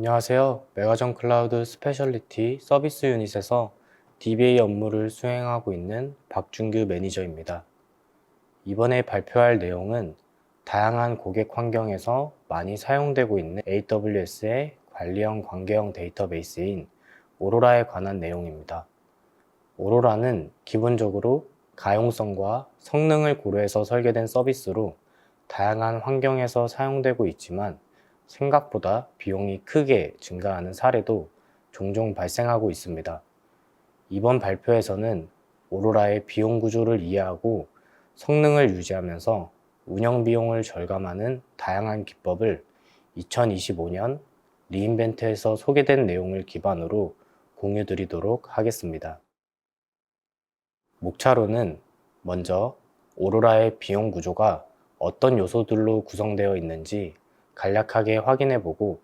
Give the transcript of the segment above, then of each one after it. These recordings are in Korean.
안녕하세요. 메가전 클라우드 스페셜리티 서비스 유닛에서 DBA 업무를 수행하고 있는 박준규 매니저입니다. 이번에 발표할 내용은 다양한 고객 환경에서 많이 사용되고 있는 AWS의 관리형 관계형 데이터베이스인 오로라에 관한 내용입니다. 오로라는 기본적으로 가용성과 성능을 고려해서 설계된 서비스로 다양한 환경에서 사용되고 있지만 생각보다 비용이 크게 증가하는 사례도 종종 발생하고 있습니다. 이번 발표에서는 오로라의 비용 구조를 이해하고 성능을 유지하면서 운영 비용을 절감하는 다양한 기법을 2025년 리인벤트에서 소개된 내용을 기반으로 공유 드리도록 하겠습니다. 목차로는 먼저 오로라의 비용 구조가 어떤 요소들로 구성되어 있는지 간략하게 확인해보고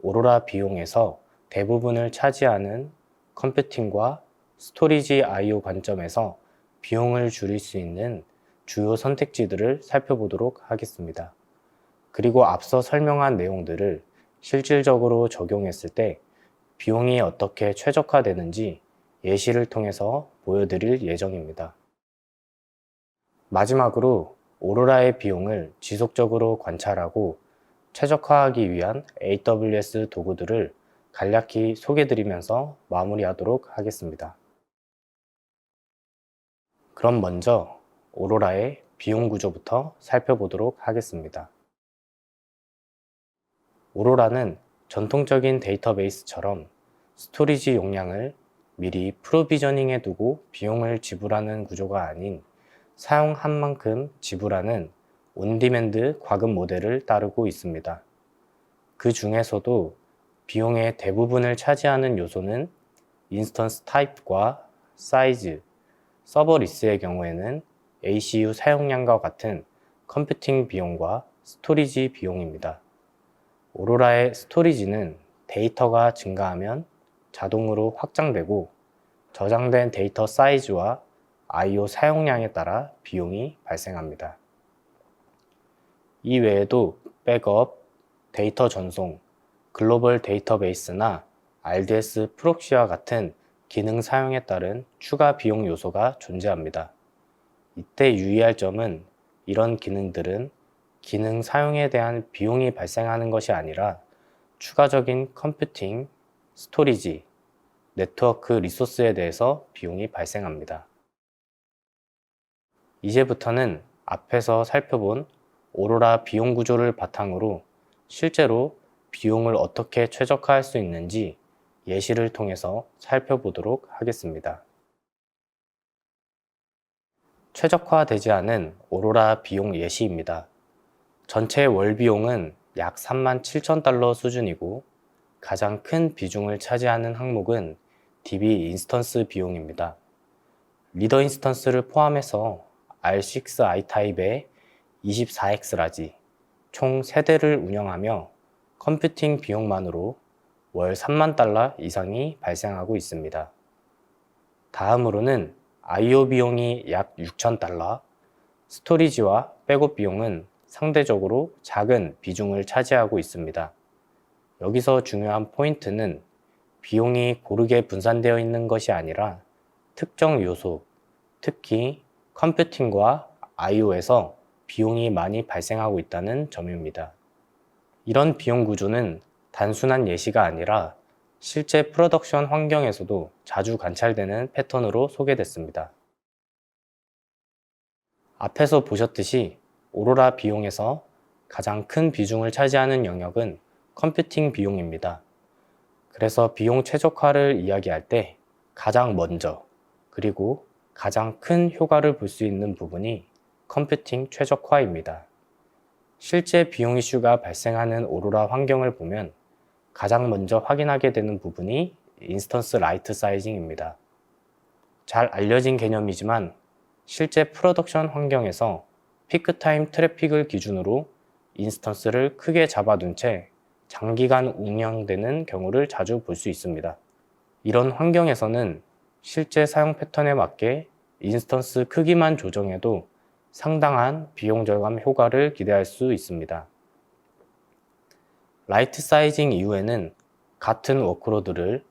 오로라 비용에서 대부분을 차지하는 컴퓨팅과 스토리지 I/O 관점에서 비용을 줄일 수 있는 주요 선택지들을 살펴보도록 하겠습니다. 그리고 앞서 설명한 내용들을 실질적으로 적용했을 때 비용이 어떻게 최적화되는지 예시를 통해서 보여드릴 예정입니다. 마지막으로 오로라의 비용을 지속적으로 관찰하고 최적화하기 위한 AWS 도구들을 간략히 소개드리면서 마무리하도록 하겠습니다. 그럼 먼저 오로라의 비용 구조부터 살펴보도록 하겠습니다. 오로라는 전통적인 데이터베이스처럼 스토리지 용량을 미리 프로비저닝해 두고 비용을 지불하는 구조가 아닌 사용한 만큼 지불하는 온디맨드 과금 모델을 따르고 있습니다. 그 중에서도 비용의 대부분을 차지하는 요소는 인스턴스 타입과 사이즈, 서버 리스의 경우에는 ACU 사용량과 같은 컴퓨팅 비용과 스토리지 비용입니다. 오로라의 스토리지는 데이터가 증가하면 자동으로 확장되고 저장된 데이터 사이즈와 I/O 사용량에 따라 비용이 발생합니다. 이 외에도 백업, 데이터 전송, 글로벌 데이터베이스나 RDS 프록시와 같은 기능 사용에 따른 추가 비용 요소가 존재합니다. 이때 유의할 점은 이런 기능들은 기능 사용에 대한 비용이 발생하는 것이 아니라 추가적인 컴퓨팅, 스토리지, 네트워크 리소스에 대해서 비용이 발생합니다. 이제부터는 앞에서 살펴본 오로라 비용 구조를 바탕으로 실제로 비용을 어떻게 최적화할 수 있는지 예시를 통해서 살펴보도록 하겠습니다. 최적화되지 않은 오로라 비용 예시입니다. 전체 월 비용은 약 37,000달러 수준이고 가장 큰 비중을 차지하는 항목은 DB 인스턴스 비용입니다. 리더 인스턴스를 포함해서 R6i 타입의 24X 라지 총 3대를 운영하며 컴퓨팅 비용만으로 월 3만 달러 이상이 발생하고 있습니다. 다음으로는 I/O 비용이 약 6,000달러, 스토리지와 백업 비용은 상대적으로 작은 비중을 차지하고 있습니다. 여기서 중요한 포인트는 비용이 고르게 분산되어 있는 것이 아니라 특정 요소, 특히 컴퓨팅과 I/O에서 비용이 많이 발생하고 있다는 점입니다. 이런 비용 구조는 단순한 예시가 아니라 실제 프로덕션 환경에서도 자주 관찰되는 패턴으로 소개됐습니다. 앞에서 보셨듯이 오로라 비용에서 가장 큰 비중을 차지하는 영역은 컴퓨팅 비용입니다. 그래서 비용 최적화를 이야기할 때 가장 먼저 그리고 가장 큰 효과를 볼 수 있는 부분이 컴퓨팅 최적화입니다. 실제 비용 이슈가 발생하는 오로라 환경을 보면 가장 먼저 확인하게 되는 부분이 인스턴스 라이트 사이징입니다. 잘 알려진 개념이지만 실제 프로덕션 환경에서 피크타임 트래픽을 기준으로 인스턴스를 크게 잡아둔 채 장기간 운영되는 경우를 자주 볼 수 있습니다. 이런 환경에서는 실제 사용 패턴에 맞게 인스턴스 크기만 조정해도 상당한 비용 절감 효과를 기대할 수 있습니다. 라이트 사이징 이후에는 같은 워크로드를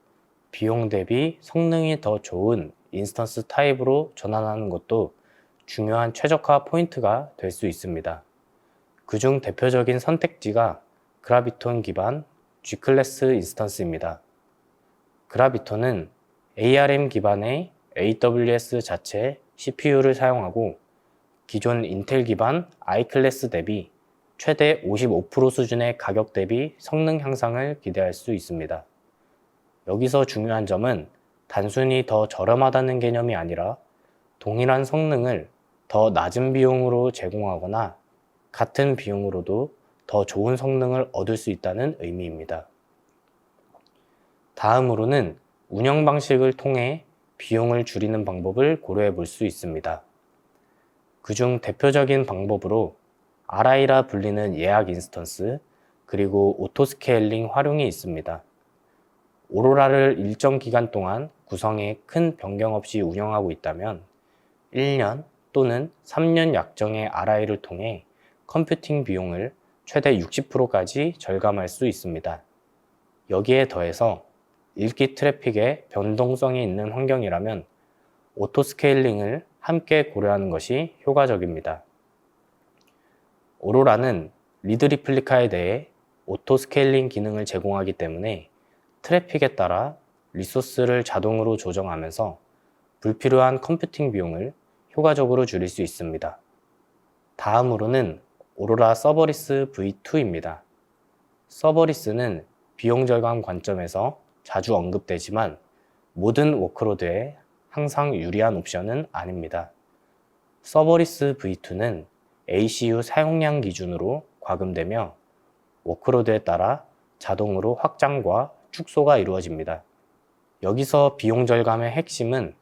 비용 대비 성능이 더 좋은 인스턴스 타입으로 전환하는 것도 중요한 최적화 포인트가 될 수 있습니다. 그중 대표적인 선택지가 그라비톤 기반 G클래스 인스턴스입니다. 그라비톤은 ARM 기반의 AWS 자체 CPU를 사용하고 기존 인텔 기반 I클래스 대비 최대 55% 수준의 가격 대비 성능 향상을 기대할 수 있습니다. 여기서 중요한 점은 단순히 더 저렴하다는 개념이 아니라 동일한 성능을 더 낮은 비용으로 제공하거나 같은 비용으로도 더 좋은 성능을 얻을 수 있다는 의미입니다. 다음으로는 운영 방식을 통해 비용을 줄이는 방법을 고려해 볼 수 있습니다. 그중 대표적인 방법으로 RI라 불리는 예약 인스턴스, 그리고 오토스케일링 활용이 있습니다. 오로라를 일정 기간 동안 구성에 큰 변경 없이 운영하고 있다면 1년 또는 3년 약정의 RI를 통해 컴퓨팅 비용을 최대 60%까지 절감할 수 있습니다. 여기에 더해서 읽기 트래픽에 변동성이 있는 환경이라면 오토스케일링을 함께 고려하는 것이 효과적입니다. 오로라는 리드 리플리카에 대해 오토스케일링 기능을 제공하기 때문에 트래픽에 따라 리소스를 자동으로 조정하면서 불필요한 컴퓨팅 비용을 효과적으로 줄일 수 있습니다. 다음으로는 오로라 서버리스 V2입니다. 서버리스는 비용 절감 관점에서 자주 언급되지만 모든 워크로드에 항상 유리한 옵션은 아닙니다. 서버리스 V2는 ACU 사용량 기준으로 과금되며 워크로드에 따라 자동으로 확장과 축소가 이루어집니다. 여기서 비용 절감의 핵심은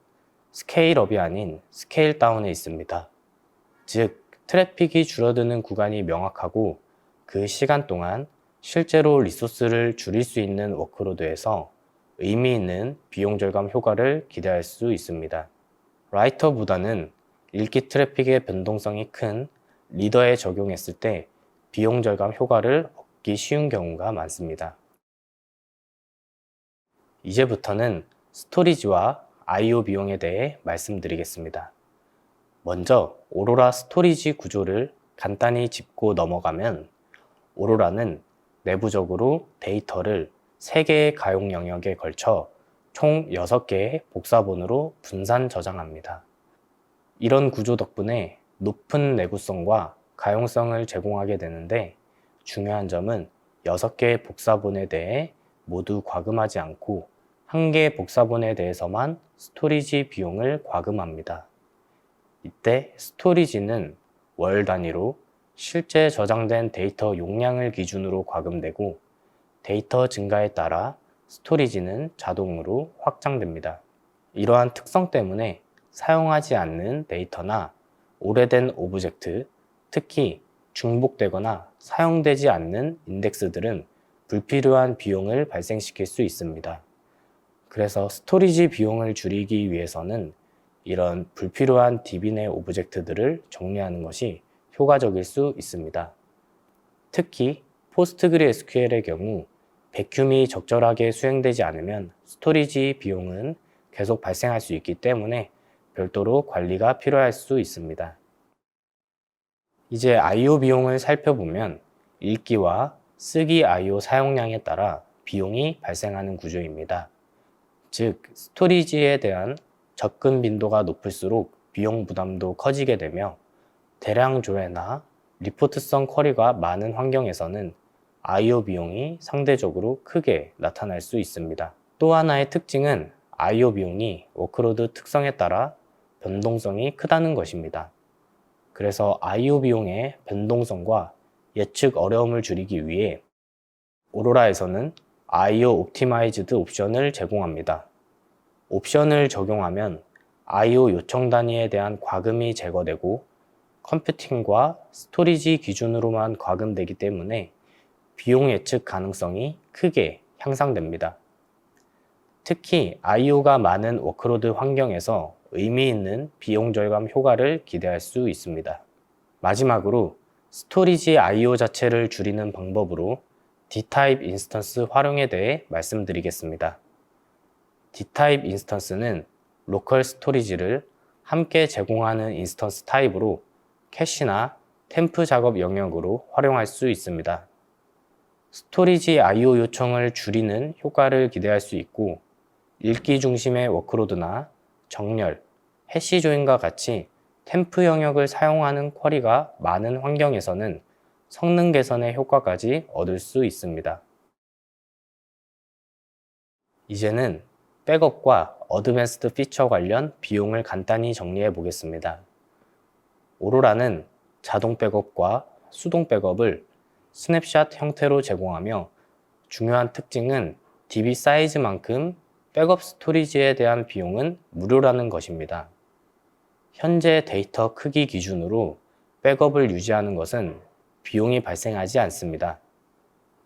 스케일업이 아닌 스케일 다운에 있습니다. 즉, 트래픽이 줄어드는 구간이 명확하고 그 시간 동안 실제로 리소스를 줄일 수 있는 워크로드에서 의미 있는 비용 절감 효과를 기대할 수 있습니다. 라이터보다는 읽기 트래픽의 변동성이 큰 리더에 적용했을 때 비용 절감 효과를 얻기 쉬운 경우가 많습니다. 이제부터는 스토리지와 I/O 비용에 대해 말씀드리겠습니다. 먼저 오로라 스토리지 구조를 간단히 짚고 넘어가면 오로라는 내부적으로 데이터를 3개의 가용 영역에 걸쳐 총 6개의 복사본으로 분산 저장합니다. 이런 구조 덕분에 높은 내구성과 가용성을 제공하게 되는데 중요한 점은 6개의 복사본에 대해 모두 과금하지 않고 1개의 복사본에 대해서만 스토리지 비용을 과금합니다. 이때 스토리지는 월 단위로 실제 저장된 데이터 용량을 기준으로 과금되고 데이터 증가에 따라 스토리지는 자동으로 확장됩니다. 이러한 특성 때문에 사용하지 않는 데이터나 오래된 오브젝트, 특히 중복되거나 사용되지 않는 인덱스들은 불필요한 비용을 발생시킬 수 있습니다. 그래서 스토리지 비용을 줄이기 위해서는 이런 불필요한 DB 내 오브젝트들을 정리하는 것이 효과적일 수 있습니다. 특히 PostgreSQL의 경우 백큐미 적절하게 수행되지 않으면 스토리지 비용은 계속 발생할 수 있기 때문에 별도로 관리가 필요할 수 있습니다. 이제 I/O 비용을 살펴보면 읽기와 쓰기 I/O 사용량에 따라 비용이 발생하는 구조입니다. 즉, 스토리지에 대한 접근 빈도가 높을수록 비용 부담도 커지게 되며 대량 조회나 리포트성 쿼리가 많은 환경에서는 I/O 비용이 상대적으로 크게 나타날 수 있습니다. 또 하나의 특징은 I/O 비용이 워크로드 특성에 따라 변동성이 크다는 것입니다. 그래서 I/O 비용의 변동성과 예측 어려움을 줄이기 위해 오로라에서는 I/O 옵티마이즈드 옵션을 제공합니다. 옵션을 적용하면 I/O 요청 단위에 대한 과금이 제거되고 컴퓨팅과 스토리지 기준으로만 과금되기 때문에 비용 예측 가능성이 크게 향상됩니다. 특히 I/O가 많은 워크로드 환경에서 의미 있는 비용 절감 효과를 기대할 수 있습니다. 마지막으로 스토리지 I/O 자체를 줄이는 방법으로 D타입 인스턴스 활용에 대해 말씀드리겠습니다. D타입 인스턴스는 로컬 스토리지를 함께 제공하는 인스턴스 타입으로 캐시나 템프 작업 영역으로 활용할 수 있습니다. 스토리지 I/O 요청을 줄이는 효과를 기대할 수 있고, 읽기 중심의 워크로드나 정렬, 해시 조인과 같이 템프 영역을 사용하는 쿼리가 많은 환경에서는 성능 개선의 효과까지 얻을 수 있습니다. 이제는 백업과 어드밴스드 피처 관련 비용을 간단히 정리해 보겠습니다. 오로라는 자동 백업과 수동 백업을 스냅샷 형태로 제공하며, 중요한 특징은 DB 사이즈만큼 백업 스토리지에 대한 비용은 무료라는 것입니다. 현재 데이터 크기 기준으로 백업을 유지하는 것은 비용이 발생하지 않습니다.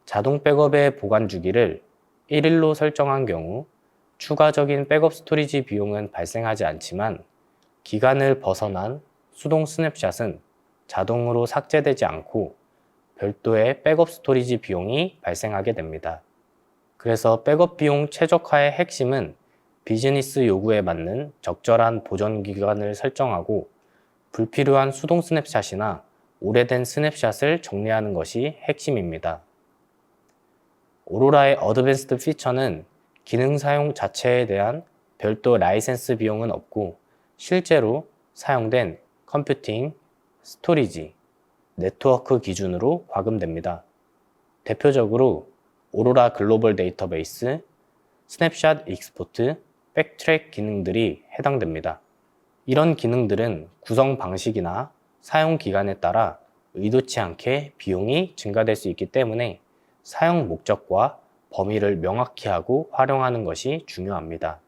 자동 백업의 보관 주기를 1일로 설정한 경우 추가적인 백업 스토리지 비용은 발생하지 않지만, 기간을 벗어난 수동 스냅샷은 자동으로 삭제되지 않고 별도의 백업 스토리지 비용이 발생하게 됩니다. 그래서 백업 비용 최적화의 핵심은 비즈니스 요구에 맞는 적절한 보존 기간을 설정하고, 불필요한 수동 스냅샷이나 오래된 스냅샷을 정리하는 것이 핵심입니다. 오로라의 어드밴스드 피처는 기능 사용 자체에 대한 별도 라이센스 비용은 없고, 실제로 사용된 컴퓨팅, 스토리지, 네트워크 기준으로 과금됩니다. 대표적으로 오로라 글로벌 데이터베이스, 스냅샷 익스포트, 백트랙 기능들이 해당됩니다. 이런 기능들은 구성 방식이나 사용 기간에 따라 의도치 않게 비용이 증가될 수 있기 때문에 사용 목적과 범위를 명확히 하고 활용하는 것이 중요합니다.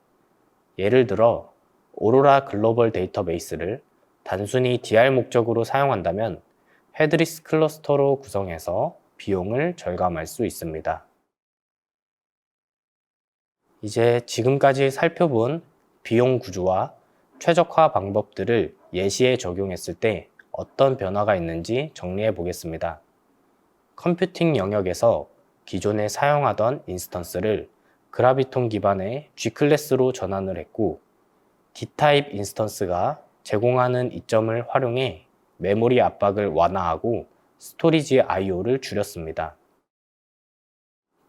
예를 들어 오로라 글로벌 데이터베이스를 단순히 DR 목적으로 사용한다면 헤드리스 클러스터로 구성해서 비용을 절감할 수 있습니다. 이제 지금까지 살펴본 비용 구조와 최적화 방법들을 예시에 적용했을 때 어떤 변화가 있는지 정리해 보겠습니다. 컴퓨팅 영역에서 기존에 사용하던 인스턴스를 그라비톤 기반의 G클래스로 전환을 했고, D타입 인스턴스가 제공하는 이점을 활용해 메모리 압박을 완화하고 스토리지 I/O를 줄였습니다.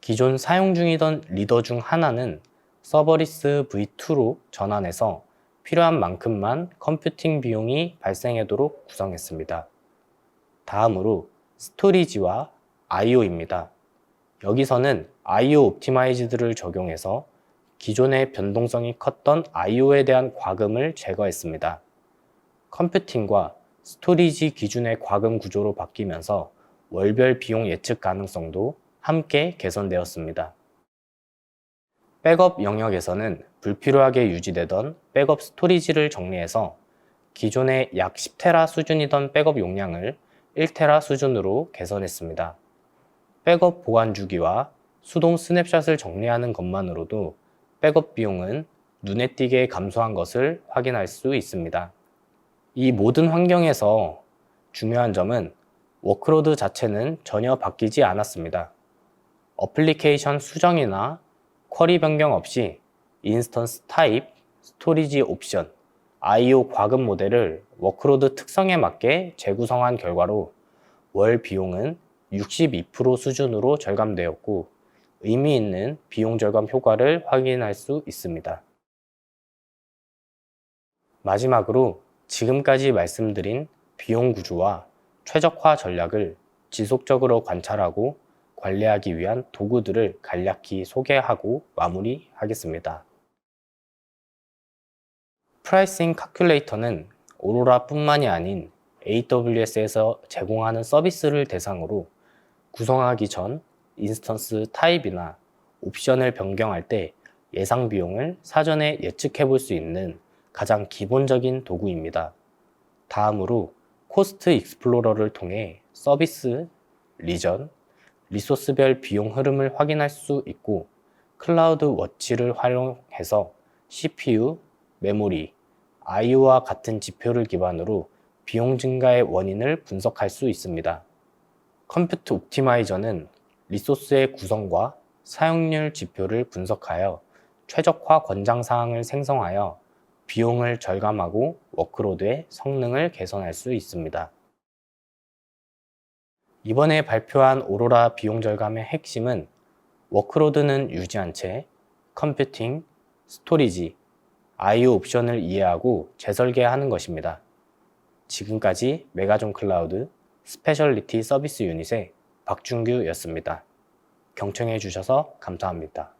기존 사용 중이던 리더 중 하나는 서버리스 V2로 전환해서 필요한 만큼만 컴퓨팅 비용이 발생하도록 구성했습니다. 다음으로 스토리지와 I/O입니다. 여기서는 I/O 옵티마이즈드를 적용해서 기존의 변동성이 컸던 I/O에 대한 과금을 제거했습니다. 컴퓨팅과 스토리지 기준의 과금 구조로 바뀌면서 월별 비용 예측 가능성도 함께 개선되었습니다. 백업 영역에서는 불필요하게 유지되던 백업 스토리지를 정리해서 기존의 약 10테라 수준이던 백업 용량을 1테라 수준으로 개선했습니다. 백업 보관 주기와 수동 스냅샷을 정리하는 것만으로도 백업 비용은 눈에 띄게 감소한 것을 확인할 수 있습니다. 이 모든 환경에서 중요한 점은 워크로드 자체는 전혀 바뀌지 않았습니다. 어플리케이션 수정이나 쿼리 변경 없이 인스턴스 타입, 스토리지 옵션, I/O 과금 모델을 워크로드 특성에 맞게 재구성한 결과로 월 비용은 62% 수준으로 절감되었고, 의미 있는 비용 절감 효과를 확인할 수 있습니다. 마지막으로 지금까지 말씀드린 비용 구조와 최적화 전략을 지속적으로 관찰하고 관리하기 위한 도구들을 간략히 소개하고 마무리하겠습니다. 프라이싱 카큘레이터는 오로라뿐만이 아닌 AWS에서 제공하는 서비스를 대상으로 구성하기 전 인스턴스 타입이나 옵션을 변경할 때 예상 비용을 사전에 예측해 볼 수 있는 가장 기본적인 도구입니다. 다음으로 코스트 익스플로러를 통해 서비스, 리전, 리소스별 비용 흐름을 확인할 수 있고, 클라우드 워치를 활용해서 CPU, 메모리, I/O와 같은 지표를 기반으로 비용 증가의 원인을 분석할 수 있습니다. 컴퓨트 옵티마이저는 리소스의 구성과 사용률 지표를 분석하여 최적화 권장 사항을 생성하여 비용을 절감하고 워크로드의 성능을 개선할 수 있습니다. 이번에 발표한 오로라 비용 절감의 핵심은 워크로드는 유지한 채 컴퓨팅, 스토리지, I/O 옵션을 이해하고 재설계하는 것입니다. 지금까지 메가존 클라우드 스페셜리티 서비스 유닛의 박준규였습니다. 경청해 주셔서 감사합니다.